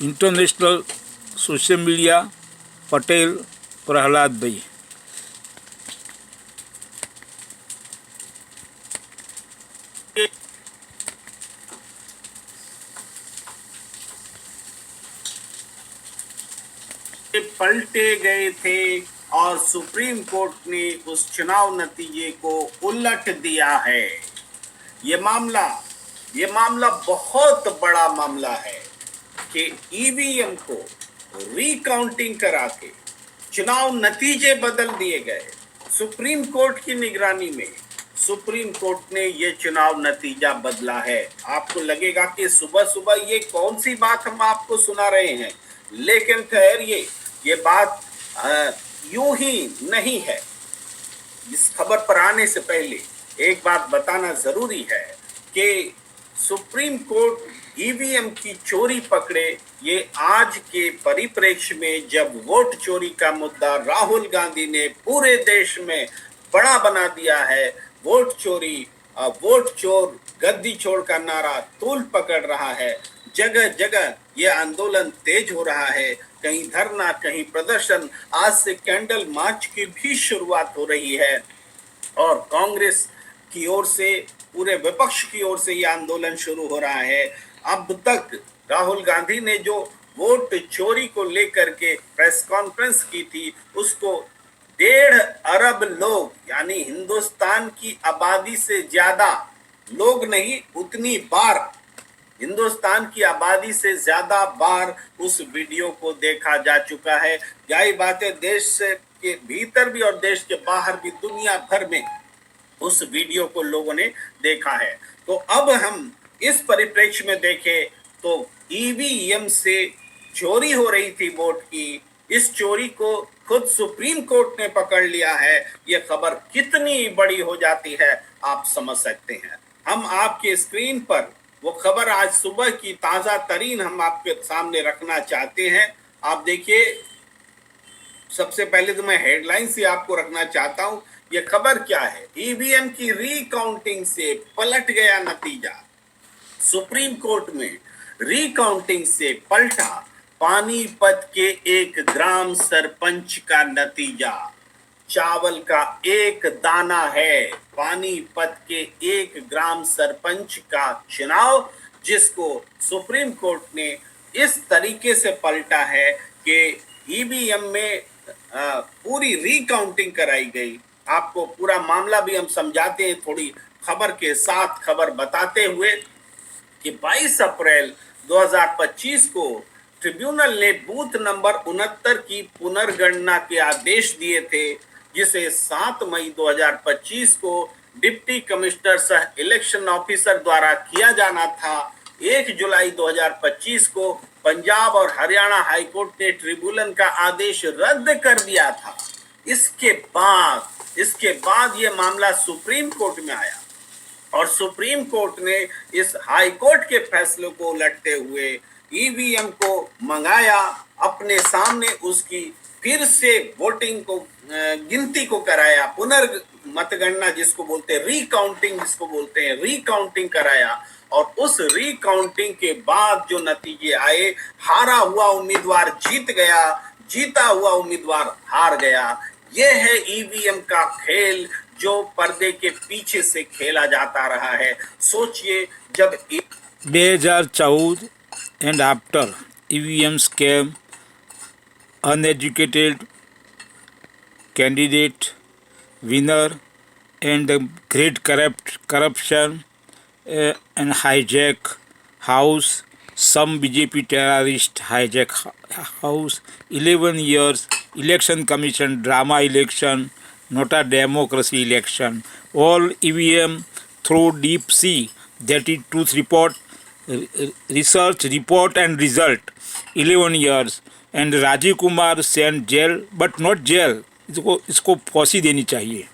International social media Patel Prahlad भाई। पलटे गए थे और सुप्रीम कोर्ट ने उस चुनाव नतीजे को उलट दिया है। ये मामला बहुत बड़ा मामला है कि ईवीएम को रिकाउंटिंग करा के चुनाव नतीजे बदल दिए गए। सुप्रीम कोर्ट की निगरानी में सुप्रीम कोर्ट ने ये चुनाव नतीजा बदला है। आपको लगेगा कि सुबह सुबह ये कौन सी बात हम आपको सुना रहे हैं, लेकिन ठहरिए, ये बात यूं ही नहीं है। इस खबर पर आने से पहले एक बात बताना जरूरी है कि सुप्रीम कोर्ट ईवीएम की चोरी पकड़े, ये आज के परिप्रेक्ष्य में जब वोट चोरी का मुद्दा राहुल गांधी ने पूरे देश में बड़ा बना दिया है। वोट चोरी, वोट चोर गद्दी छोड़ का नारा तूल पकड़ रहा है। जगह जगह ये आंदोलन तेज हो रहा है, कहीं धरना, कहीं प्रदर्शन। आज से कैंडल मार्च की भी शुरुआत हो रही है और कांग्रेस की ओर से, पूरे विपक्ष की ओर से ये आंदोलन शुरू हो रहा है। अब तक राहुल गांधी ने जो वोट चोरी को लेकर के प्रेस कॉन्फ्रेंस की थी, उसको 1.5 अरब लोग, यानी हिंदुस्तान की आबादी से ज्यादा लोग नहीं, उतनी बार, हिंदुस्तान की आबादी से ज्यादा बार उस वीडियो को देखा जा चुका है। यही बात है, देश के भीतर भी और देश के बाहर भी, दुनिया भर में उस वीडियो को लोगों ने देखा है। तो अब हम इस परिप्रेक्ष्य में देखें तो ईवीएम से चोरी हो रही थी वोट की, इस चोरी को खुद सुप्रीम कोर्ट ने पकड़ लिया है। यह खबर कितनी बड़ी हो जाती है आप समझ सकते हैं। हम आपके स्क्रीन पर वो खबर आज सुबह की ताजा तरीन हम आपके सामने रखना चाहते हैं। आप देखिए, सबसे पहले तो मैं हेडलाइन से आपको रखना चाहता हूं। ये खबर क्या है? ईवीएम की रिकाउंटिंग से पलट गया नतीजा। सुप्रीम कोर्ट में रिकाउंटिंग से पलटा पानीपत के एक ग्राम सरपंच का नतीजा। चावल का एक दाना है पानीपत के एक ग्राम सरपंच का चुनाव, जिसको सुप्रीम कोर्ट ने इस तरीके से पलटा है कि ईवीएम में पूरी रिकाउंटिंग कराई गई। आपको पूरा मामला भी हम समझाते हैं थोड़ी खबर के साथ, खबर बताते हुए कि 22 अप्रैल 2025 को ट्रिब्यूनल ने बूथ नंबर 69 की पुनर्गणना के आदेश दिए थे, जिसे 7 मई 2025 को डिप्टी कमिश्नर सह इलेक्शन ऑफिसर द्वारा किया जाना था। 1 जुलाई 2025 को पंजाब और हरियाणा हाईकोर्ट ने ट्रिब्यूनल का आदेश रद्द कर दिया था। इसके बाद यह मामला सुप्रीम कोर्ट में आया और सुप्रीम कोर्ट ने इस हाई कोर्ट के फैसले को उलटते हुए ईवीएम को मंगाया अपने सामने, उसकी फिर से वोटिंग को, गिनती को कराया, पुनर्मतगणना जिसको बोलते हैं, रिकाउंटिंग जिसको बोलते हैं, रिकाउंटिंग कराया। और उस रिकाउंटिंग के बाद जो नतीजे आए, हारा हुआ उम्मीदवार जीत गया, जीता हुआ उम्मीदवार हार गया। यह है ईवीएम का खेल जो पर्दे के पीछे से खेला जाता रहा है। सोचिए, जब 2014 and after EVM scam, uneducated candidate winner and the great corruption and hijack house. Some BJP terrorist hijack house. 11 years election commission drama election, not a democracy election. All EVM through deep sea. That is truth report, research report and result. 11 years and Rajiv Kumar sent jail, but not jail. इसको फांसी देनी चाहिए।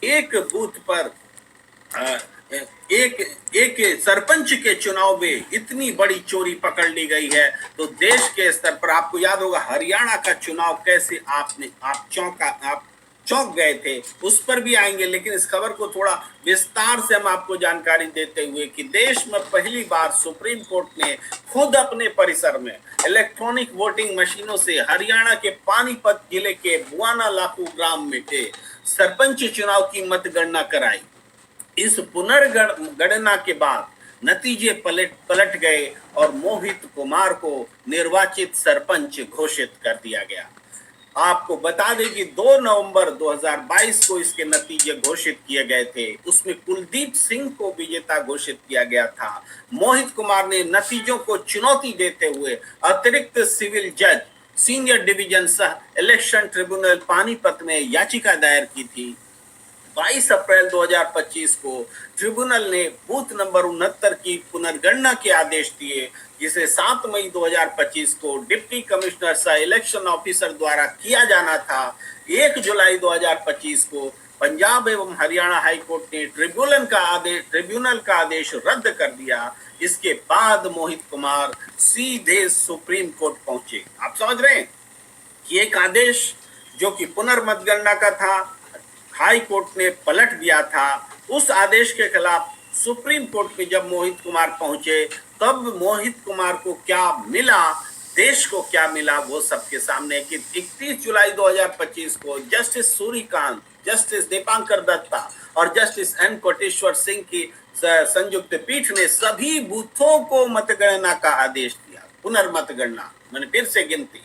एक booth पर एक सरपंच के चुनाव में इतनी बड़ी चोरी पकड़ ली गई है, तो देश के स्तर पर आपको याद होगा हरियाणा का चुनाव कैसे आप चौंक गए थे, उस पर भी आएंगे। लेकिन इस खबर को थोड़ा विस्तार से हम आपको जानकारी देते हुए कि देश में पहली बार सुप्रीम कोर्ट ने खुद अपने परिसर में इलेक्ट्रॉनिक वोटिंग मशीनों से हरियाणा के पानीपत जिले के बुआना लाखू ग्राम में के सरपंच चुनाव की मतगणना कराई। इस पुनर्गणना के बाद नतीजे पलट गए और मोहित कुमार को निर्वाचित सरपंच घोषित कर दिया गया। आपको बता दें कि 2 नवंबर 2022 को इसके नतीजे घोषित किए गए थे। उसमें कुलदीप सिंह को विजेता घोषित किया गया था। मोहित कुमार ने नतीजों को चुनौती देते हुए अतिरिक्त सिविल जज सीनियर डिवीजन सह इलेक्शन ट्रिब्यूनल पानीपत में याचिका दायर की थी। 22 अप्रैल 2025 को ट्रिब्यूनल ने बूथ नंबर 69 की पुनर्गणना के आदेश दिए, जिसे 7 मई 2025 को डिप्टी कमिश्नर सह इलेक्शन ऑफिसर द्वारा किया जाना था। 1 जुलाई 2025 को पंजाब एवं हरियाणा हाई कोर्ट ने ट्रिब्यूनल का आदेश रद्द कर दिया। इसके बाद मोहित कुमार सीधे सुप्रीम कोर्ट पहुंचे। आप समझ रहे हैं कि एक आदेश जो कि पुनर्मतगणना का था, हाई कोर्ट ने पलट दिया था। उस आदेश के खिलाफ सुप्रीम कोर्ट में जब मोहित कुमार पहुंचे, तब मोहित कुमार को क्या मिला, देश को क्या मिला, वो सबके सामने है कि 31 जुलाई 2025 को जस्टिस सूर्यकांत, जस्टिस दीपांकर दत्ता और जस्टिस एन कोटेश्वर सिंह की संयुक्त पीठ ने सभी बूथों को मतगणना का आदेश दिया। पुनर्मतगणना मैंने फिर से गिनती।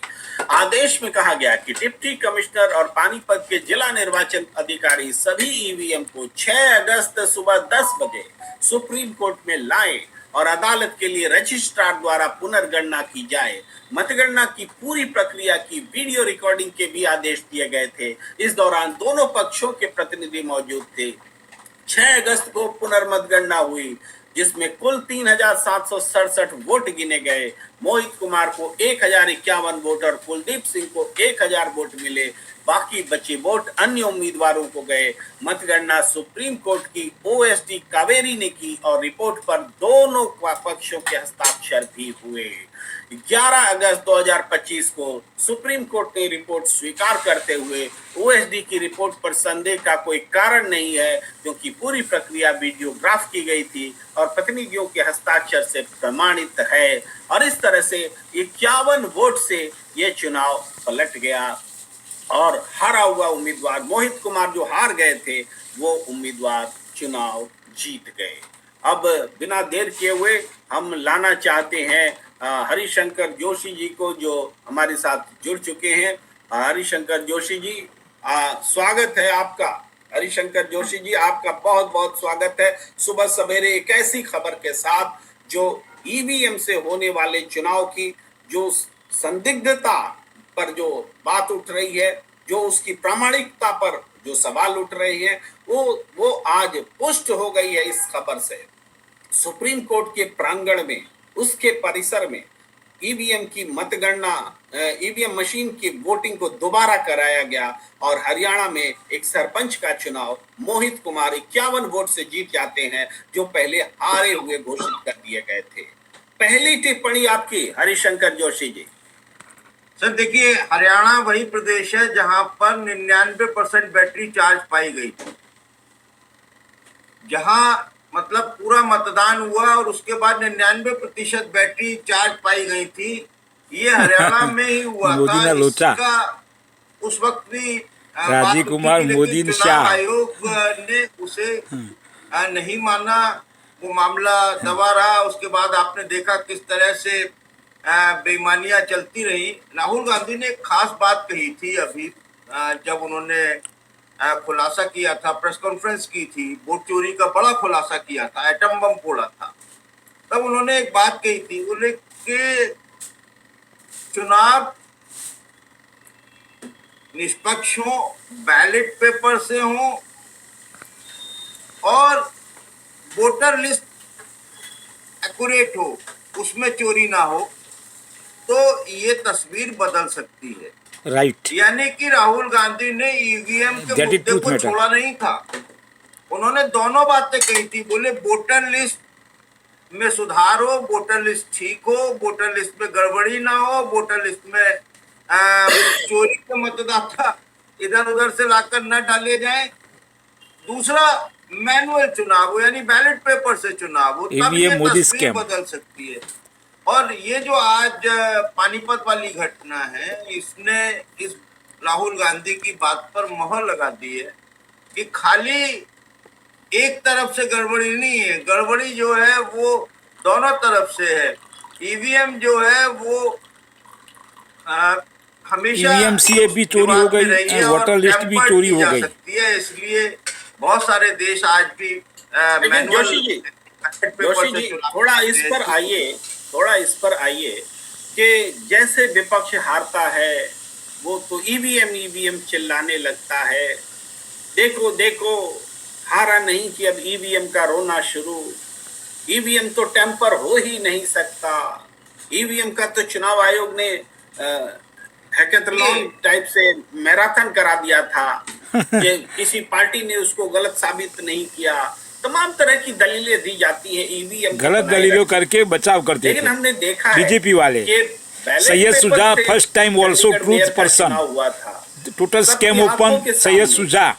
आदेश में कहा गया कि डिप्टी कमिश्नर और पानीपत के जिला निर्वाचन अधिकारी सभी ईवीएम को 6 अगस्त सुबह 10 बजे सुप्रीम कोर्ट में लाए और अदालत के लिए रजिस्ट्रार द्वारा पुनर्गणना की जाए। मतगणना की पूरी प्रक्रिया की वीडियो रिकॉर्डिंग के भी आदेश दिए गए थे। इस दौरान दोनों पक्षों के प्रतिनिधि मौजूद थे। 6 अगस्त को पुनर्मतगणना हुई, जिसमें कुल 3767 वोट गिने गए। मोहित कुमार को 1051 वोट और कुलदीप सिंह को 1000 वोट मिले। बाकी बचे वोट अन्य उम्मीदवारों को गए। मतगणना सुप्रीम कोर्ट की ओएसडी कावेरी ने की और रिपोर्ट पर दोनों पक्षों के हस्ताक्षर भी हुए। 11 अगस्त 2025 को सुप्रीम कोर्ट ने रिपोर्ट स्वीकार करते हुए ओएसडी की रिपोर्ट पर संदेह का कोई कारण नहीं है, क्योंकि पूरी प्रक्रिया वीडियोग्राफ की गई थी और प्रतिनिधियों के हस्ताक्षर से प्रमाणित है। और इस तरह से 51 वोट से ये चुनाव पलट गया और हारा हुआ उम्मीदवार मोहित कुमार जो हार गए थे, वो उम्मीदवार चुनाव जीत गए। अब बिना देर किए हुए हम लाना चाहते हैं हरिशंकर जोशी जी को, जो हमारे साथ जुड़ चुके हैं। हरिशंकर जोशी जी, स्वागत है आपका। हरिशंकर जोशी जी, आपका बहुत बहुत स्वागत है सुबह सवेरे एक ऐसी खबर के साथ जो ईवीएम से होने वाले चुनाव की जो संदिग्धता पर जो बात उठ रही है, जो उसकी प्रामाणिकता पर जो सवाल उठ रहे हैं, वो आज पुष्ट हो गई है इस खबर से। सुप्रीम कोर्ट के प्रांगण में, उसके परिसर में ईवीएम की मतगणना, ईवीएम मशीन की वोटिंग को दोबारा कराया गया और हरियाणा में एक सरपंच का चुनाव मोहित कुमार 51 वोट से जीत जाते हैं, जो पहले हारे हुए घोषित कर दिए गए थे। पहली टिप्पणी आपकी हरिशंकर जोशी जी। सर देखिए, हरियाणा वही प्रदेश है जहां पर 99% बैटरी चार्ज पाई गई थी, जहां मतलब पूरा मतदान हुआ और उसके बाद 99% बैटरी चार्ज पाई गई थी। ये हरियाणा में ही हुआ था। इसका उस वक्त भी राजीव कुमार मोदी चुनाव आयोग ने उसे नहीं माना। वो मामला दबा रहा। उसके बाद आपने देखा किस तरह से बेईमानियां चलती रही। राहुल गांधी ने एक खास बात कही थी अभी जब उन्होंने खुलासा किया था, प्रेस कॉन्फ्रेंस की थी, वोट चोरी का बड़ा खुलासा किया था, एटम बम फोड़ा था। तब उन्होंने एक बात कही थी, बोले कि चुनाव निष्पक्ष हो, बैलेट पेपर से हो और वोटर लिस्ट एक्यूरेट हो, उसमें चोरी ना हो, तो ये तस्वीर बदल सकती है। राइट। यानी कि राहुल गांधी ने ईवीएम के मुद्दे को छोड़ा नहीं था। उन्होंने दोनों बातें कही थी। बोले वोटर लिस्ट में सुधार हो, वोटर लिस्ट ठीक हो, वोटर लिस्ट में गड़बड़ी ना हो, वोटर लिस्ट में चोरी के मतदाता इधर उधर से लाकर न डाले जाएं। दूसरा, मैनुअल चुनाव हो, यानी बैलेट पेपर से चुनाव हो, तब ये ईवीएम मोदी तस्वीर स्कैम। बदल सकती है। और ये जो आज पानीपत वाली घटना है, इसने इस राहुल गांधी की बात पर मोहर लगा दी है कि खाली एक तरफ से गड़बड़ी नहीं है, गड़बड़ी जो है वो दोनों तरफ से है। ईवीएम जो है वो हमेशा ईवीएम सीएफ भी चोरी हो विवाद में गई रही है और और वोटर लिस्ट भी tampered चोरी की हो जा गई। सकती है। इसलिए बहुत सारे देश आज भी लेकिन मैनुअल जोशी जी, पेपर जोशी से जी चुनाव थोड़ा करते इस हैं। पर आइए, थोड़ा इस पर आइए कि जैसे विपक्ष हारता है वो तो ईवीएम चिल्लाने लगता है, देखो देखो हारा नहीं कि अब ईवीएम का रोना शुरू, ईवीएम तो टेम्पर हो ही नहीं सकता, ईवीएम का तो चुनाव आयोग ने हैकेथलॉन टाइप से मैराथन करा दिया था कि किसी पार्टी ने उसको गलत साबित नहीं किया। तमाम तरह की दलीलें दी जाती है ईवीएम गलत दलीलों करके बचाव करते लेकिन थे हमने देखा है बीजेपी वाले। कि बैलेट सैयद पेपर शुजा से first time also Chandigarh truth mayor का पर्सन, चुनाव हुआ था। टोटल सबकी स्कैम आंखों ओपन के सैयद सामने, शुजा।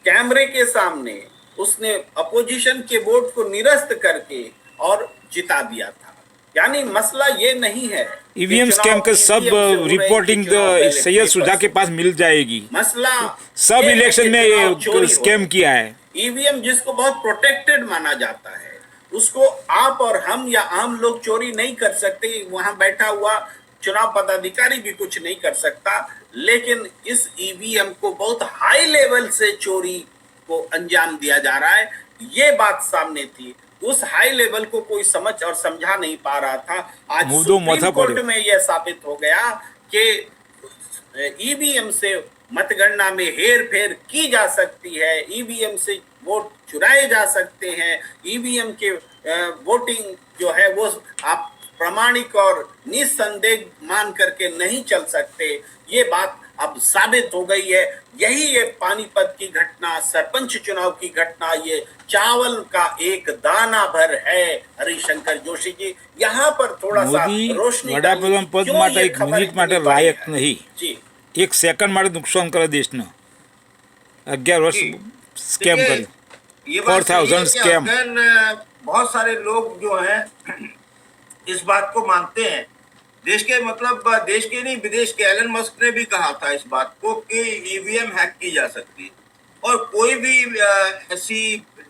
कैमरे के सामने उसने अपोजिशन के वोट को निरस्त करके और जिता दिया था। यानी मसला ये नहीं है कि ईवीएम चुनाव स्कैम के सब EVM से हो रहे हैं रिपोर्टिंग कि चुनाव बैलेट सैयद पेपर शुजा के से। पास मिल जाएगी। मसला सब ये है इलेक्शन कि में चुनाव चोरी हो स्कैम रहे किया है। हैं। ईवीएम जिसको बहुत प्रोटेक्टेड माना जाता है, उसको आप और हम या आम लोग चोरी नहीं कर सकते, वहां बैठा हुआ चुनाव पदाधिकारी भी कुछ नहीं कर सकता। लेकिन इस ईवीएम को बहुत हाई लेवल से चोरी को अंजाम दिया जा रहा है, ये बात सामने थी। उस हाई लेवल को कोई समझ और समझा नहीं पा रहा था। आज सुप्रीम कोर्ट में यह साबित हो गया कि ईवीएम से मतगणना में हेर फेर की जा सकती है, ईवीएम से वोट चुराए जा सकते हैं, ईवीएम के वोटिंग जो है वो आप प्रामाणिक और निसंदेह मान करके नहीं चल सकते। ये बात अब साबित हो गई है। यही ये पानीपत की घटना, सरपंच चुनाव की घटना, ये चावल का एक दाना भर है। हरिशंकर जोशी जी, यहाँ पर थोड़ा सा रोशनी वडाप्रधान पद માટે એક મિનિટ માટે લાયક નહીં, जी એક સેકન્ડ માટે નુકસાન કરે દેશને। 11 વર્ષ સ્કેમ देखिए, કર્યું, ये बात सही है 4000 कि स्कैम। अगर बहुत सारे लोग जो हैं इस बात को मानते हैं, देश के मतलब देश के नहीं विदेश के एलन मस्क ने भी कहा था इस बात को कि ईवीएम हैक की जा सकती है और कोई भी ऐसी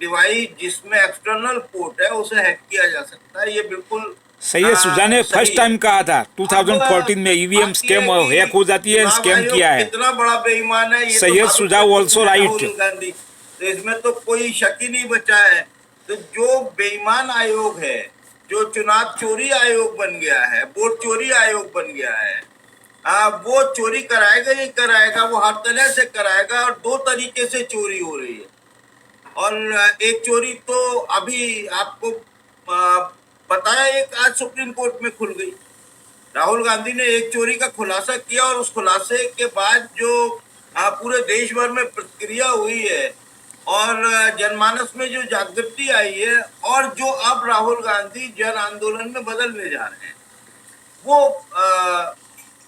डिवाइस जिसमें एक्सटर्नल पोर्ट है उसे हैक किया जा सकता है। ये बिल्कुल सैयद शुजा ने सही फर्स्ट है। टाइम कहा था 2014 में ईवीएम बात स्कैम ये है कि हैक हो जाती है, चुनाव स्कैम आयोग किया है। कितना बड़ा बेईमान है ये सैयद तो शुजा साबित also है right। राहुल गांधी, तो इसमें तो कोई शक ही नहीं बचा है। तो जो बेईमान आयोग है, जो चुनाव चोरी आयोग बन गया है, वोट चोरी आयोग बन गया है, वो चोरी कराएगा ही कराएगा, वो हर तरह से कराएगा और दो तरीके से चोरी हो रही है। और एक चोरी तो अभी आपको बताया, एक आज सुप्रीम कोर्ट में खुल गई। राहुल गांधी ने एक चोरी का खुलासा किया और उस खुलासे के बाद जो पूरे देश भर में प्रतिक्रिया हुई है और जनमानस में जो जागृति आई है और जो अब राहुल गांधी जन आंदोलन में बदलने जा रहे हैं, वो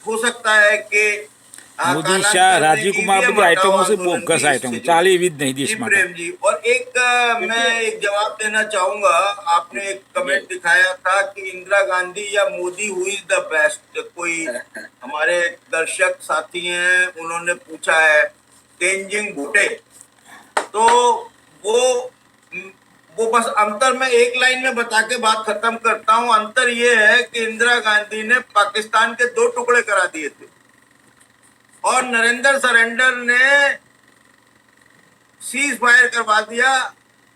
हो सकता है कि मोदी शाह राजीव कुमार बધી आइटमों से बोगस आइटम चाली विद नहीं जी देश में। प्रेम जी, और एक मैं एक जवाब देना चाहूंगा। आपने एक कमेंट दिखाया था कि इंदिरा गांधी या Modi who is the best, कोई हमारे दर्शक साथी हैं उन्होंने पूछा है, तेंजिंग भूटे। तो वो बस अंतर मैं एक लाइन में बता के बात खत्म करता हूं। अंतर ये है कि इंदिरा गांधी ने पाकिस्तान के 2 टुकड़े करा दिए थे और नरेंद्र सरेंडर ने सीज फायर करवा दिया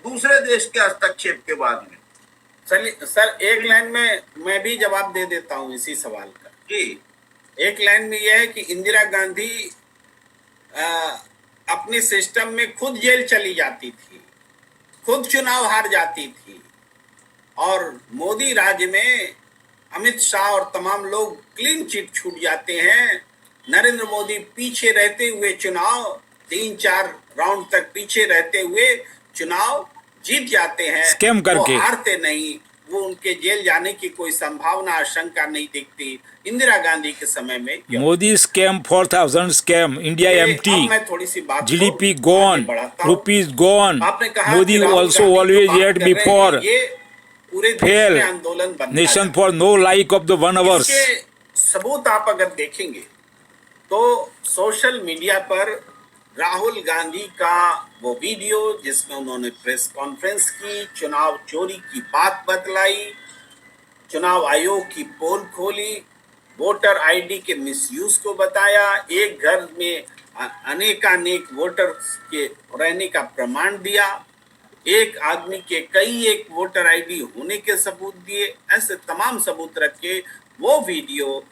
दूसरे देश के हस्तक्षेप के बाद में। सर एक लाइन में मैं भी जवाब दे देता हूं इसी सवाल का। जी, एक लाइन में यह है कि इंदिरा गांधी अपने सिस्टम में खुद जेल चली जाती थी, खुद चुनाव हार जाती थी, और मोदी राज में अमित शाह और तमाम लोग क्लीन चिट छूट जाते हैं। नरेंद्र मोदी पीछे रहते हुए चुनाव 3-4 राउंड तक पीछे रहते हुए चुनाव जीत जाते हैं, स्कैम करके। वो हारते नहीं, वो उनके जेल जाने की कोई संभावना आशंका नहीं दिखती इंदिरा गांधी के समय में क्यों? मोदी स्कैम 4,000 स्कैम, इंडिया ये एम्प्टी, अब मैं थोड़ी सी बात को GDP आगे gone, बढ़ाता हूँ। rupees gone. आपने कहा Modi कि राहुल also गांधी जो always बात yet कर रहे हैं, before ये पूरे देश fail. में आंदोलन बनता Nation है। for no like of the 1 hours. इसके सबूत आप अगर देखेंगे तो सोशल मीडिया पर राहुल गांधी का वो वीडियो जिसमें उन्होंने प्रेस कॉन्फ्रेंस की, चुनाव चोरी की बात बतलाई, चुनाव आयोग की पोल खोली, वोटर आईडी के मिसयूज को बताया, एक घर में अनेकानेक वोटर्स के रहने का प्रमाण दिया, एक आदमी के कई एक वोटर आईडी होने के सबूत दिए, ऐसे तमाम सबूत रख के वो वीडियो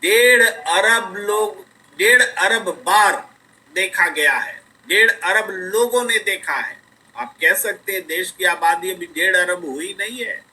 1.5 अरब बार देखा गया है, 1.5 अरब लोगों ने देखा है। आप कह सकते हैं देश की आबादी अभी 1.5 अरब हुई नहीं है,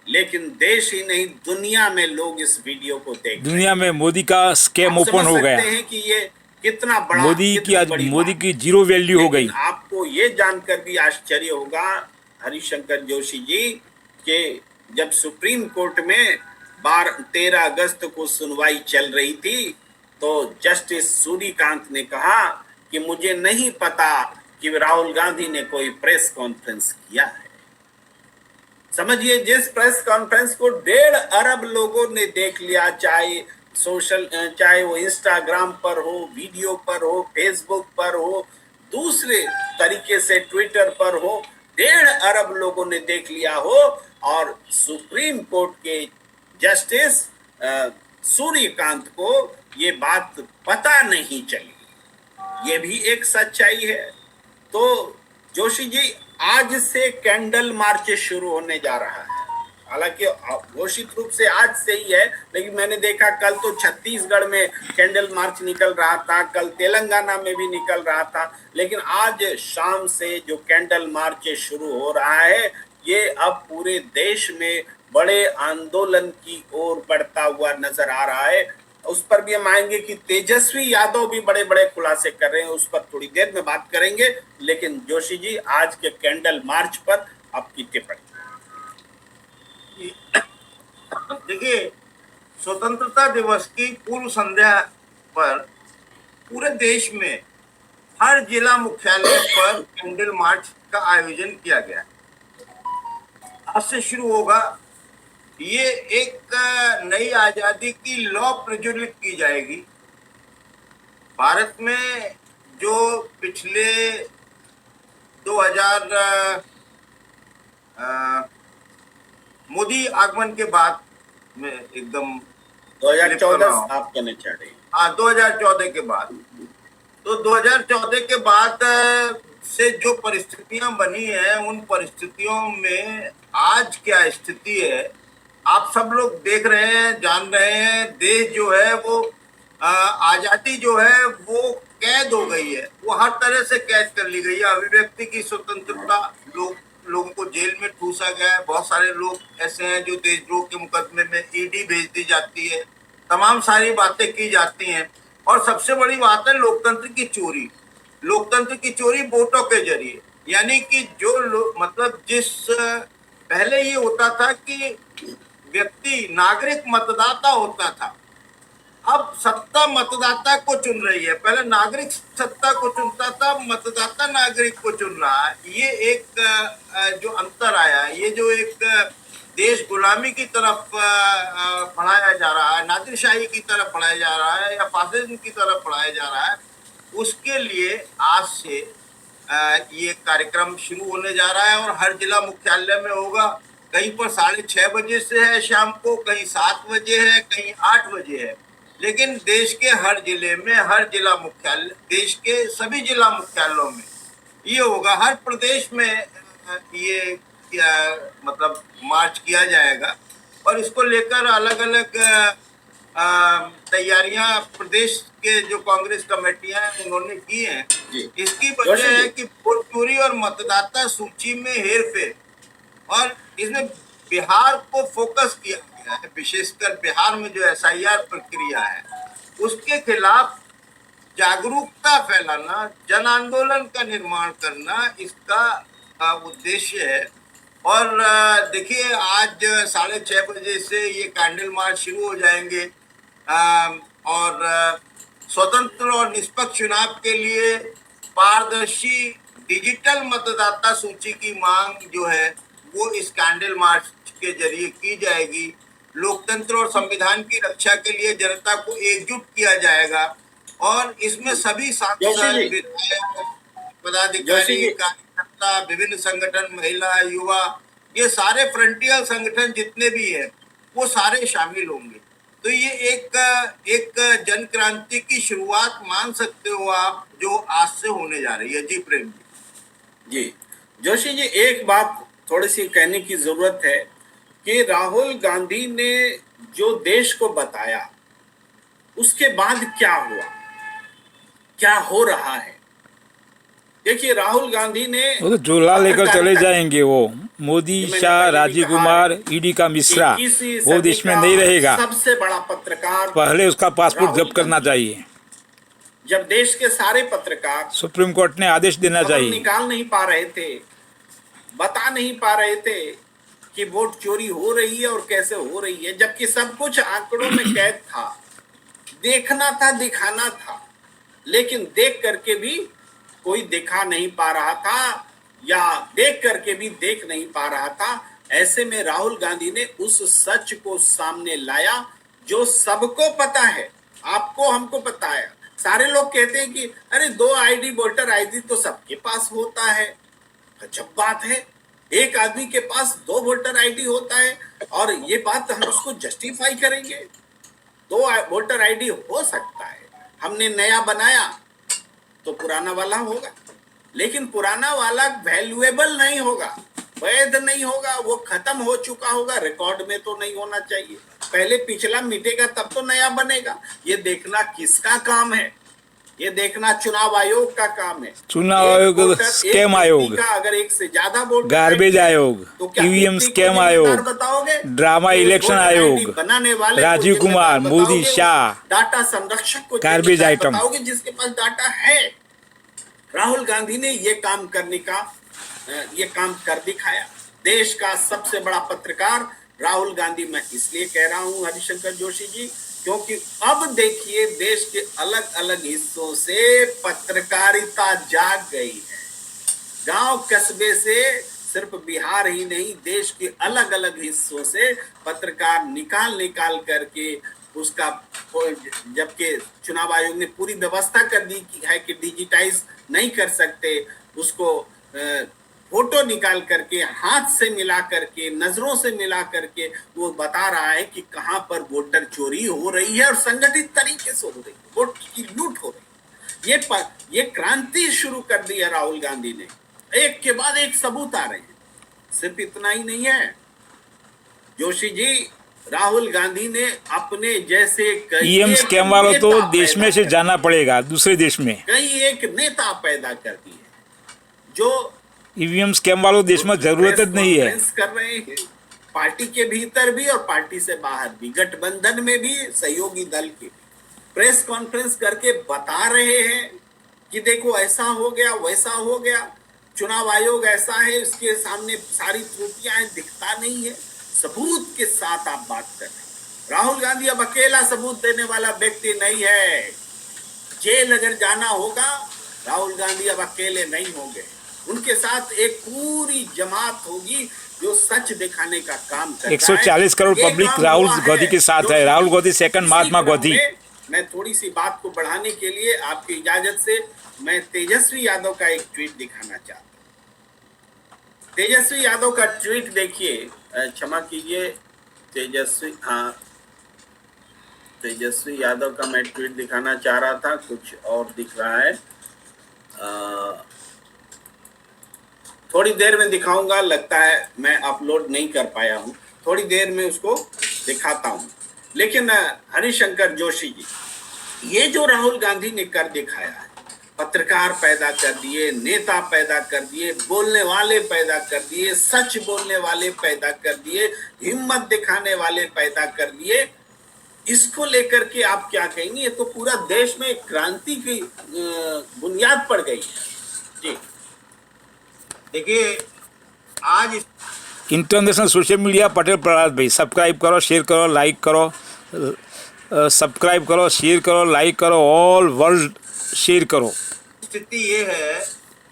लेकिन देश ही नहीं दुनिया में लोग इस वीडियो को देख रहे हैं। दुनिया में मोदी का स्कैम आप ओपन समझ हो गया। सकते हैं कि ये कितना बड़ा, मोदी की कितनी आज बड़ी मोदी बात की जीरो वैल्यू हो गई। लेकिन आपको ये जानकर भी आश्चर्य होगा हरिशंकर जोशी जी कि जब सुप्रीम कोर्ट में 13 अगस्त को सुनवाई चल रही थी तो जस्टिस सूर्यकांत ने कहा कि मुझे नहीं पता कि राहुल गांधी ने कोई प्रेस कॉन्फ्रेंस किया है। समझिए, जिस प्रेस कॉन्फ्रेंस को 1.5 अरब लोगों ने देख लिया, चाहे वो इंस्टाग्राम पर हो, वीडियो पर हो, फेसबुक पर हो, दूसरे तरीके से ट्विटर पर हो, 1.5 अरब लोगों ने देख लिया हो और सुप्रीम कोर्ट के जस्टिस सूर्यकांत को ये बात पता नहीं चली, ये भी एक सच्चाई है। तो जोशी जी, आज से कैंडल मार्च शुरू होने जा रहा है, हालांकि घोषित रूप से आज से ही है, लेकिन मैंने देखा कल तो छत्तीसगढ़ में कैंडल मार्च निकल रहा था, कल तेलंगाना में भी निकल रहा था, लेकिन आज शाम से जो कैंडल मार्च शुरू हो रहा है ये अब पूरे देश में बड़े आंदोलन की ओर बढ़ता हुआ नजर आ रहा है। उस पर भी हम आएंगे कि तेजस्वी यादव भी बड़े बड़े खुलासे कर रहे हैं, उस पर थोड़ी देर में बात करेंगे। लेकिन जोशी जी, आज के कैंडल मार्च पर आपकी टिप्पणी। देखिए, स्वतंत्रता दिवस की पूर्व संध्या पर पूरे देश में हर जिला मुख्यालय पर कैंडल मार्च का आयोजन किया गया। आज से शुरू होगा। ये एक नई आजादी की लौ प्रज्वलित की जाएगी। भारत में जो पिछले 2000 मोदी आगमन के बाद में एकदम 2014 आप कहना चाह रहे हैं? हाँ, 2014 के बाद। तो 2014 के बाद से जो परिस्थितियां बनी हैं, उन परिस्थितियों में आज क्या स्थिति है आप सब लोग देख रहे हैं, जान रहे हैं। देश जो है वो आजादी जो है वो कैद हो गई है, वो हर तरह से कैद कर ली गई है। अभिव्यक्ति की स्वतंत्रता, लोगों को जेल में ठूसा गया है। बहुत सारे लोग ऐसे हैं जो देशद्रोह के मुकदमे में ईडी भेज दी जाती है, तमाम सारी बातें की जाती हैं। और सबसे बड़ी बात है लोकतंत्र की चोरी। लोकतंत्र की चोरी वोटों के जरिए, यानी कि जो लोग, मतलब पहले ये होता था कि व्यक्ति नागरिक मतदाता होता था, अब सत्ता मतदाता को चुन रही है। पहले नागरिक सत्ता को चुनता था, मतदाता नागरिक को चुन रहा है। ये एक जो अंतर आया है, ये जो एक देश गुलामी की तरफ बढ़ाया जा रहा है, नादिरशाही की तरफ बढ़ाया जा रहा है या फासिज्म की तरफ बढ़ाया जा रहा है, उसके लिए आज से ये कार्यक्रम शुरू होने जा रहा है और हर जिला मुख्यालय में होगा। कहीं पर 6:30 बजे से है शाम को, कहीं 7 बजे है, कहीं 8 बजे है। लेकिन देश के हर जिले में, हर जिला मुख्यालय, देश के सभी जिला मुख्यालयों में ये होगा। हर प्रदेश में ये मतलब मार्च किया जाएगा और इसको लेकर अलग अलग तैयारियां प्रदेश के जो कांग्रेस कमेटियां हैं उन्होंने की हैं। इसकी वजह है कि वोट चोरी और मतदाता सूची में हेरफेर, और इसमें बिहार को फोकस किया गया है, विशेषकर बिहार में जो SIR प्रक्रिया है उसके खिलाफ जागरूकता फैलाना, जन आंदोलन का निर्माण करना, इसका उद्देश्य है। और देखिए आज 6:30 बजे से ये कैंडल मार्च शुरू हो जाएंगे और स्वतंत्र और निष्पक्ष चुनाव के लिए पारदर्शी डिजिटल मतदाता सूची की मांग जो है वो इस कैंडल मार्च के जरिए की जाएगी। लोकतंत्र और संविधान की रक्षा के लिए जनता को एकजुट किया जाएगा और इसमें सभी सांसद, जोशी जी। विधायक, जोशी पदाधिकारी, जी। कार्यकर्ता, विभिन्न संगठन, महिला, युवा, ये सारे फ्रंटियर संगठन जितने भी हैं वो सारे शामिल होंगे। तो ये एक जन क्रांति की शुरुआत मान सकते हो आप, जो आज से होने जा रही है। जी प्रेम जी। जी जोशी जी, एक बात थोड़ी सी कहने की जरूरत है कि राहुल गांधी ने जो देश को बताया उसके बाद क्या हुआ, क्या हो रहा है। देखिए राहुल गांधी ने वो तो झोला लेकर चले पत्रकारिता- जाएंगे वो। मोदी, ये मैंने शाह, पहले भी राजीव कहा कुमार, है। ईडी का मिश्रा 21वीं वो सदी देश में का नहीं रहेगा। सबसे बड़ा पत्रकार पहले उसका पासपोर्ट राहुल जब्त करना गांधी। चाहिए। जब देश के सारे पत्रकार सुप्रीम कोर्ट ने आदेश देना खबर चाहिए। निकाल नहीं पा रहे थे, बता नहीं पा रहे थे कि वोट चोरी हो रही है और कैसे हो रही है, जबकि सब कुछ आंकड़ों में कैद था, देखना था, दिखाना था, लेकिन देख करके भी कोई दिखा नहीं पा रहा था या देख करके भी देख नहीं पा रहा था। ऐसे में राहुल गांधी ने उस सच को सामने लाया जो सबको पता है, आपको हमको पता है। सारे लोग कहते हैं कि अरे 2 आईडी, वोटर आईडी तो सबके पास होता है। अजब बात है, एक आदमी के पास 2 वोटर आईडी होता है और ये बात हम उसको जस्टिफाई करेंगे। 2 वोटर आईडी हो सकता है, हमने नया बनाया तो पुराना वाला होगा, लेकिन पुराना वाला वैल्यूएबल नहीं होगा, वैध नहीं होगा, वो खत्म हो चुका होगा, रिकॉर्ड में तो नहीं होना चाहिए। पहले पिछला मिटेगा तब तो नया बनेगा। ये देखना किसका काम है? ये देखना चुनाव आयोग का काम है। चुनाव एक आयोग, वोटर, स्कैम एक व्यक्ति आयोग, का अगर एक से ज्यादा वोट, गार्बेज आयोग, तो क्या ईवीएम व्यक्ति को स्कैम जिम्मेदार आयोग, बताओगे? ड्रामा तो उस इलेक्शन वोटर आयोग, आईडी बनाने वाले को राजीव जिम्मेदार कुमार, मोदी, बताओगे? उस शाह, डाटा संरक्षक को गार्बेज जिम्मेदार आइटम। बताओगे जिसके पास डाटा है। राहुल गांधी ने ये काम करने का ये काम कर दिखाया। देश का सबसे बड़ा पत्रकार राहुल गांधी, मैं इसलिए कह रहा हूं हरिशंकर जोशी जी, क्योंकि अब देखिए देश के अलग अलग हिस्सों से पत्रकारिता जाग गई है। गांव कस्बे से, सिर्फ बिहार ही नहीं, देश के अलग अलग हिस्सों से पत्रकार निकाल करके उसका, जबकि चुनाव आयोग ने पूरी व्यवस्था कर दी है कि डिजिटाइज नहीं कर सकते, उसको फोटो निकाल करके, हाथ से मिला करके, नजरों से मिला करके वो बता रहा है कि कहां पर वोटर चोरी हो रही है और संगठित तरीके से हो रही है, वोट की लूट हो रही है। ये क्रांति शुरू कर दी है राहुल गांधी ने, एक के बाद एक सबूत आ रहे हैं। सिर्फ इतना ही नहीं है जोशी जी, राहुल गांधी ने अपने जैसे ईवीएम स्कैम वालों तो देश में से जाना पड़ेगा दूसरे देश में। कई एक नेता पैदा कर दिए जो ईवीएम स्कैम वालों देश में जरूरत नहीं है। कर रहे हैं, पार्टी के भीतर भी और पार्टी से बाहर भी, गठबंधन में भी, सहयोगी दल के भी प्रेस कॉन्फ्रेंस करके बता रहे हैं कि देखो ऐसा हो गया, वैसा हो गया, चुनाव आयोग ऐसा है, इसके सामने सारी त्रुटियां दिखता नहीं है। सबूत के साथ आप बात कर रहे हैं। राहुल गांधी अब अकेला सबूत देने वाला व्यक्ति नहीं है। जेल अगर जाना होगा, राहुल गांधी अब अकेले नहीं होंगे, उनके साथ एक पूरी जमात होगी जो सच दिखाने का काम कर रहा है। 140 करोड़ पब्लिक राहुल गांधी के साथ है। राहुल गांधी सेकंड, महात्मा गांधी। मैं थोड़ी सी बात को बढ़ाने के लिए आपकी इजाजत से मैं तेजस्वी यादव का एक ट्वीट दिखाना चाहता हूँ। तेजस्वी यादव का ट्वीट देखिए, क्षमा कीजिए, तेजस्वी यादव का मैं ट्वीट दिखाना चाह रहा था, कुछ और दिख रहा है। थोड़ी देर में दिखाऊंगा, लगता है मैं अपलोड नहीं कर पाया हूं, थोड़ी देर में उसको दिखाता हूं। लेकिन हरिशंकर जोशी जी, ये जो राहुल गांधी ने कर दिखाया है, पत्रकार पैदा कर दिए, नेता पैदा कर दिए, बोलने वाले पैदा कर दिए, सच बोलने वाले पैदा कर दिए, हिम्मत दिखाने वाले पैदा कर दिए, इसको लेकर के आप क्या कहेंगे? ये तो पूरा देश में क्रांति की बुनियाद पड़ गई है। जी देखिए, आज international social media Patel Prahlad भाई। सब्सक्राइब करो, शेयर करो, लाइक करो, सब्सक्राइब करो, शेयर करो, लाइक करो, ऑल वर्ल्ड शेयर करो। स्थिति ये है,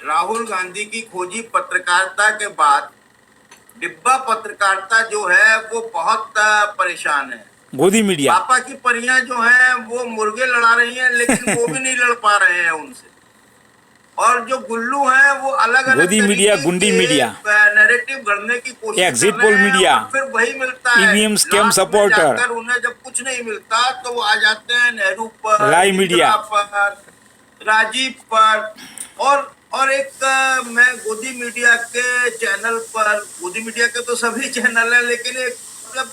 राहुल गांधी की खोजी पत्रकारिता के बाद डिब्बा पत्रकारिता जो है वो बहुत परेशान है। गोदी मीडिया, पापा की परियां जो हैं वो मुर्गे लड़ा रही हैं, लेकिन वो भी नहीं लड़ पा रहे हैं उनसे। और जो गुल्लू हैं वो अलग अलग गोदी मीडिया, गुंडी मीडिया, नैरेटिव गढ़ने की कोशिश एग्जिट कर रहे पोल हैं, मीडिया, और फिर वही मिलता है। ईवीएम स्कैम लास्ट में सपोर्टर, जाकर उन्हें जब कुछ नहीं मिलता तो वो आ जाते हैं नेहरू पर, राय मीडिया पर, राजीव पर। और एक मैं गोदी मीडिया के चैनल पर, गोदी मीडिया के तो सभी चैनल हैं, लेकिन एक मतलब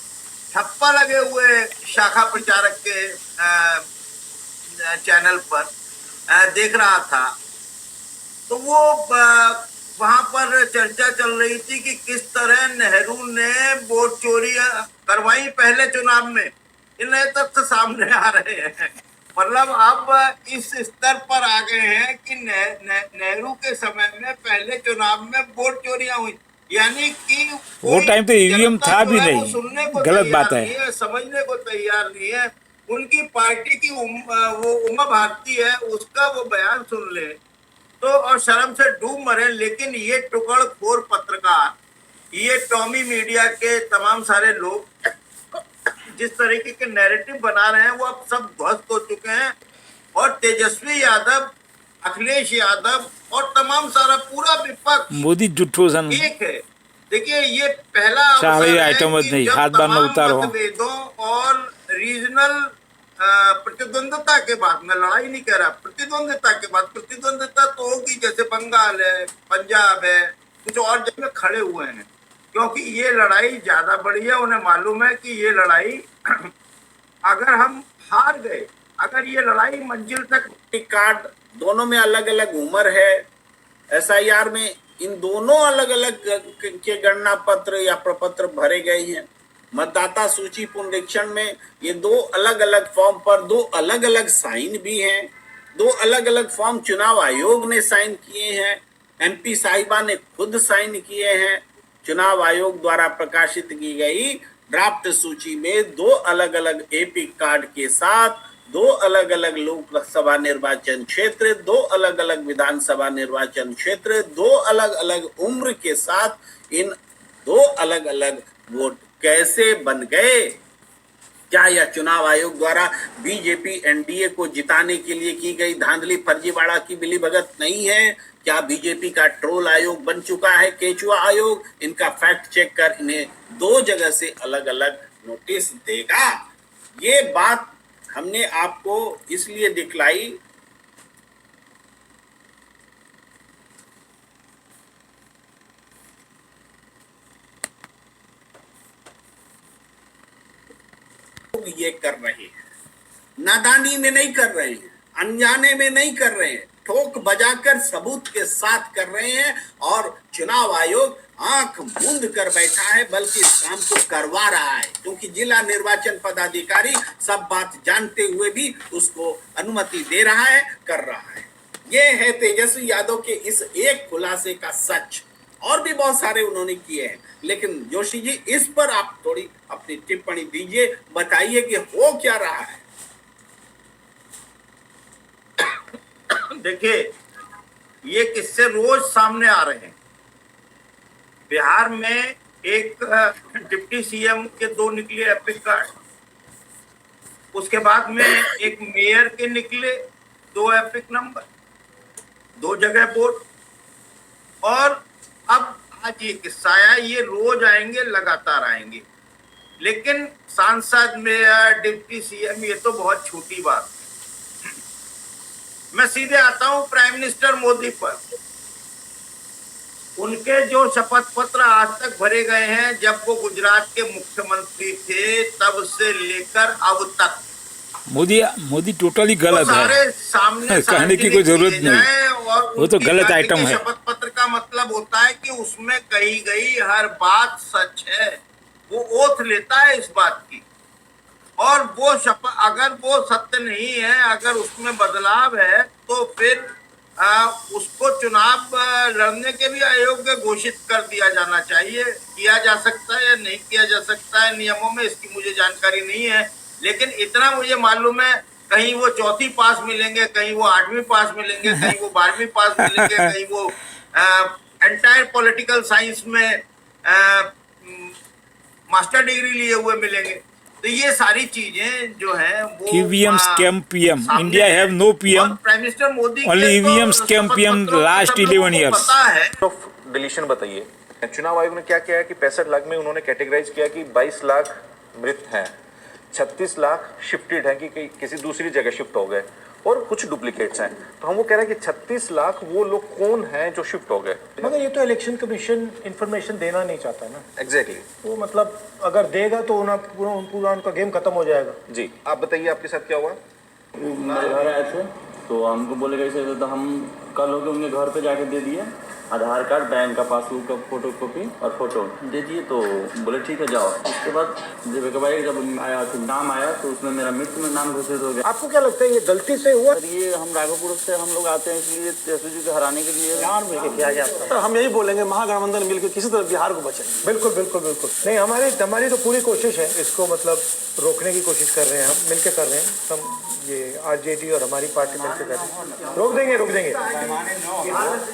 ठप्पा लगे हुए शाखा प्रचारक के चैनल पर देख रहा था, तो वो वहां पर चर्चा चल रही थी कि किस तरह नेहरू ने वोट चोरी करवाई पहले चुनाव में। इन नए तथ्य सामने आ रहे हैं। मतलब अब इस स्तर पर आ गए हैं कि नेहरू के समय में पहले चुनाव में वोट चोरियां हुई, यानी कि वो टाइम तो ईवीएम था भी वो नहीं। सुनने को गलत तैयार बात है। नहीं है, समझने को तैयार नहीं है। उनकी पार्टी की वो उमा भारती है, उसका वो बयान सुन ले तो और शर्म से डूब मरे। लेकिन ये टुकड़खोर पत्रकार, ये टॉमी मीडिया के तमाम सारे लोग जिस तरीके के नैरेटिव बना रहे हैं वो अब सब ध्वस्त हो चुके हैं। और तेजस्वी यादव, अखिलेश यादव और तमाम सारा पूरा विपक्ष मोदी जुट्ठो सन एक है। देखिए, ये पहला चाहे अवसर है आइटम कि नहीं, जब हाथ बांधना तमाम उतारो। मतभेदों और रीजनल प्रतिद्वंदता के बाद, मैं लड़ाई नहीं कह रहा, प्रतिद्वंदता के बाद, प्रतिद्वंदता तो होगी, जैसे बंगाल है, पंजाब है, कुछ और जगह खड़े हुए हैं, क्योंकि ये लड़ाई ज्यादा बड़ी है। उन्हें मालूम है कि ये लड़ाई अगर हम हार गए, अगर ये लड़ाई मंजिल तक, कार्ड दोनों में अलग अलग उम्र है। एसआईआर में इन दोनों अलग अलग के गणना पत्र या प्रपत्र भरे गए हैं। मतदाता सूची पुनरीक्षण में ये दो अलग अलग फॉर्म पर दो अलग अलग साइन भी हैं। दो अलग अलग फॉर्म चुनाव आयोग ने साइन किए हैं, एमपी साहिबा ने खुद साइन किए हैं। चुनाव आयोग द्वारा प्रकाशित की गई ड्राफ्ट सूची में दो अलग अलग एपिक कार्ड के साथ दो अलग अलग लोकसभा निर्वाचन क्षेत्र, दो अलग अलग विधानसभा निर्वाचन क्षेत्र, दो अलग अलग उम्र के साथ इन दो अलग अलग वोट कैसे बन गए? क्या यह चुनाव आयोग द्वारा बीजेपी एनडीए को जिताने के लिए की गई धांधली फर्जीवाड़ा की मिलीभगत नहीं है? क्या बीजेपी का ट्रोल आयोग बन चुका है केचुआ आयोग? इनका फैक्ट चेक कर इन्हें दो जगह से अलग अलग नोटिस देगा। ये बात हमने आपको इसलिए दिखलाई ये कर रहे हैं, नादानी में नहीं कर रहे हैं, अनजाने में नहीं कर रहे हैं, ठोक बजाकर सबूत के साथ कर रहे हैं। और चुनाव आयोग आंख मूंद कर बैठा है, बल्कि इस काम को करवा रहा है, क्योंकि जिला निर्वाचन पदाधिकारी सब बात जानते हुए भी उसको अनुमति दे रहा है, कर रहा है। ये है तेजस्वी यादव के इस एक खुलासे का सच। और भी बहुत सारे उन्होंने किए हैं, लेकिन जोशी जी इस पर आप थोड़ी अपनी टिप्पणी दीजिए, बताइए कि हो क्या रहा है। देखिए, ये किस्से रोज सामने आ रहे हैं। बिहार में एक डिप्टी सीएम के दो निकले एपिक कार्ड, उसके बाद में एक मेयर के निकले दो एपिक नंबर, दो जगह वोट। और अब आज ये किस्सा आया, ये रोज आएंगे, लगातार आएंगे। लेकिन सांसद, मेयर, डिप्टी सीएम, ये तो बहुत छोटी बात है। मैं सीधे आता हूं प्राइम मिनिस्टर मोदी पर। उनके जो शपथ पत्र आज तक भरे गए हैं, जब वो गुजरात के मुख्यमंत्री थे तब से लेकर अब तक, मोदी टोटली गलत सारे सामने है। कहने की कोई जरूरत नहीं, और वो तो गलत आइटम है। शपथ पत्र का मतलब होता है कि उसमें कही गई हर बात सच है। वो ओथ लेता है इस बात की, और वो शपथ अगर वो सत्य नहीं है, अगर उसमें बदलाव है, तो फिर उसको चुनाव लड़ने के भी अयोग्य घोषित कर दिया जाना चाहिए। किया जा सकता है या नहीं किया जा सकता है नियमों में, इसकी मुझे जानकारी नहीं है, लेकिन इतना मुझे मालूम है कहीं वो चौथी पास मिलेंगे, कहीं वो 8वीं पास मिलेंगे, कहीं वो 12वीं पास मिलेंगे, कहीं वो एंटायर पॉलिटिकल साइंस में मास्टर डिग्री लिए हुए मिलेंगे। तो ये सारी चीजें जो है वो EVM scam PM. सामने India है। have no PM. और प्राइम मिनिस्टर मोदी Only के तो EVM scam शपथ PM पत्रों के last सब लोगों 11 को years. पता है। ऑफ डिलीशन बताइए। चुनाव आयोग ने क्या किया है कि 65 लाख में उन्होंने कैटेगराइज किया कि 22 लाख मृत हैं, 36 लाख शिफ्टेड हैं कि किसी दूसरी जगह शिफ्ट हो गए और कुछ डुप्लीकेट्स हैं। तो हम वो कह रहे हैं कि 36 लाख वो लोग कौन हैं जो शिफ्ट हो गए। मगर ये तो इलेक्शन कमीशन इंफॉर्मेशन देना नहीं चाहता ना। एग्जैक्टली वो मतलब अगर देगा तो पूरा उनका गेम खत्म हो जाएगा। जी, आप बताइए आपके साथ क्या हुआ। मेरे घर आए थे तो हमको बोले कैसे, तो हम कल हो के उनके घर पे जाके दे दिए आधार कार्ड, बैंक का पासबुक का फोटो कॉपी और फोटो दे दिए। तो बोले ठीक है जाओ। उसके बाद जब आया तो नाम आया तो उसमें मेरा मृत्यु में नाम घोषित हो गया। आपको क्या लगता है ये गलती से हुआ? सर ये हम राघोपुर से हम लोग आते हैं इसलिए तेजस्वी जी को हराने के लिए बिहार मिलकर किया गया। तो हम यही बोलेंगे महागठबंधन मिलकर किसी तरह बिहार को बचाएंगे। बिल्कुल बिल्कुल बिल्कुल नहीं, हमारी तो पूरी कोशिश है इसको मतलब रोकने की कोशिश कर रहे हैं, हम मिलकर कर रहे हैं। हम ये आरजेडी और हमारी पार्टी मिलकर कर रहे हैं। रोक देंगे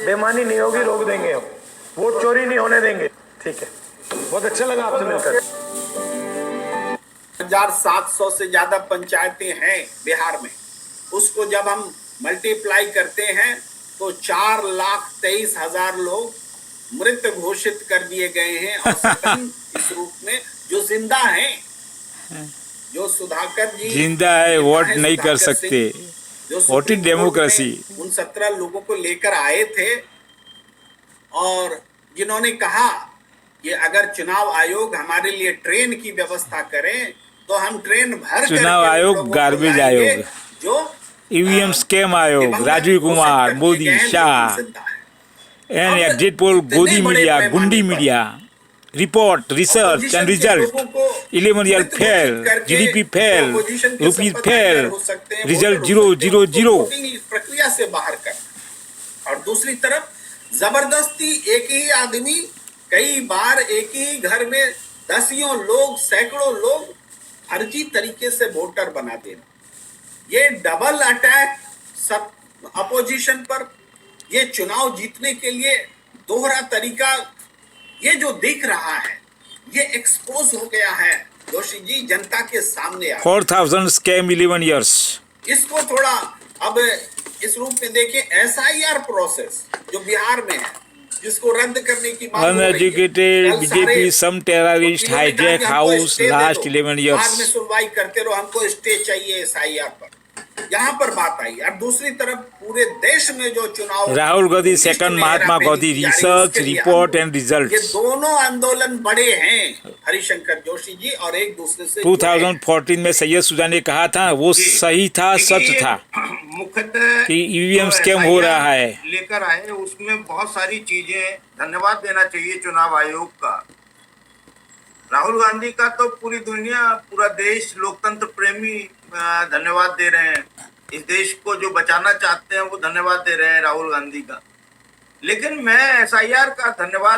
बेईमानी नहीं होगी, रोक देंगे हम। वोट चोरी नहीं होने देंगे। ठीक है, बहुत अच्छा लगा आपसे मिलकर। 1700 से ज्यादा पंचायतें हैं बिहार में। उसको जब हम मल्टीप्लाई करते हैं तो 4,23,000 लोग मृत घोषित कर दिए गए हैं। और सेकंड इस रूप में जो जिंदा हैं, जो सुधाकर जी जिंदा है, वोट नहीं कर सकते। Vote in democracy. उन 17 लोगों को लेकर आए थे और जिन्होंने कहा कि अगर चुनाव आयोग हमारे लिए ट्रेन की व्यवस्था करे तो हम ट्रेन भर चुनाव करके आयोग लोगों को गार्बेज लाएंगे आयोग, जो EVM स्कैम आयोग, Rajiv Kumar, Modi, Shah, and exit poll, गोदी मीडिया, गुंडी media, report, research and result, 11 year fail, GDP fail, rupees fail, result 000। प्रक्रिया से बाहर कर। और दूसरी तरफ जबरदस्ती एक ही आदमी कई बार एक ही घर में दसियों लोग, सैकड़ों लोग फर्जी तरीके से वोटर बना देना, ये डबल अटैक सब अपोजिशन पर, ये चुनाव जीतने के लिए दोहरा तरीका, ये जो दिख रहा है ये एक्सपोज हो गया है जोशी जी, जनता के सामने। 4,000 स्कैम 11 years। इसको थोड़ा अब इस रूप में देखिए। SIR प्रोसेस जो बिहार में है, जिसको रद्द करने की बात हो रही है। Uneducated कल BJP, सारे some terrorist वकीलों ने कहा hijack कि हमको house स्टे दे last दो, 11 बाद years। में सुनवाई करते रहो, हमको स्टे चाहिए SIR पर। यहाँ पर बात आई। और दूसरी तरफ पूरे देश में जो चुनाव, Rahul Gandhi second, Mahatma Gandhi, research, report and ये रिजल्ट्स। दोनों आंदोलन बड़े हैं हरिशंकर जोशी जी, और एक दूसरे से 2014 में सैयद सुजा ने कहा था, वो सही था, सच था मुख्यतः कि EVM जो स्कैम हो रहा है। लेकर आए उसमें बहुत सारी चीजें, धन्यवाद देना चाहिए चुनाव आयोग का। राहुल गांधी का तो पूरी दुनिया, पूरा देश लोकतंत्र प्रेमी धन्यवाद दे रहे हैं। इस देश को जो बचाना चाहते हैं वो धन्यवाद दे रहे हैं राहुल गांधी का। लेकिन मैं SIR का धन्यवाद